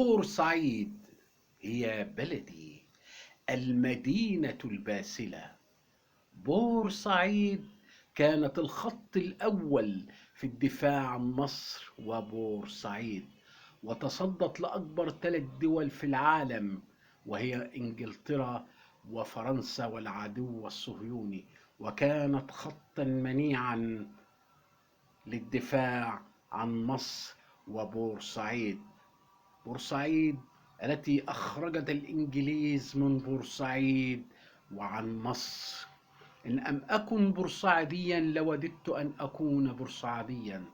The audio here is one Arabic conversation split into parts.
بورسعيد هي بلدي، المدينة الباسلة. بورسعيد كانت الخط الأول في الدفاع عن مصر وبورسعيد، وتصدت لأكبر 3 دول في العالم، وهي إنجلترا وفرنسا والعدو الصهيوني، وكانت خطا منيعا للدفاع عن مصر وبورسعيد. بورسعيد التي أخرجت الإنجليز من بورسعيد وعن مصر. إن أم أكن بورسعيديا لوددت أن أكون بورسعيديا.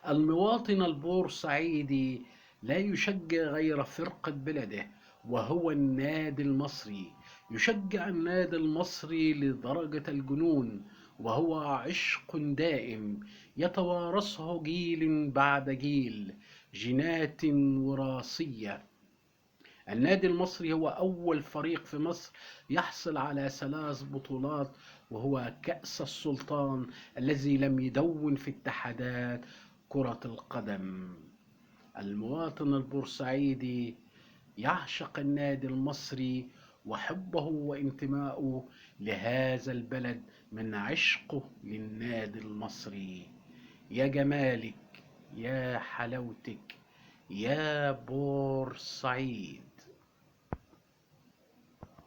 المواطن البورسعيدي لا يشجع غير فرقة بلده، وهو النادي المصري. يشجع النادي المصري لدرجة الجنون، وهو عشق دائم يتوارثه جيل بعد جيل، جينات وراثية. النادي المصري هو أول فريق في مصر يحصل على 3 بطولات، وهو كأس السلطان الذي لم يدون في اتحادات كرة القدم. المواطن البورسعيدي يعشق النادي المصري، وحبه وانتماؤه لهذا البلد من عشقه للنادي المصري. يا جمالك، يا حلاوتك، يا بورسعيد.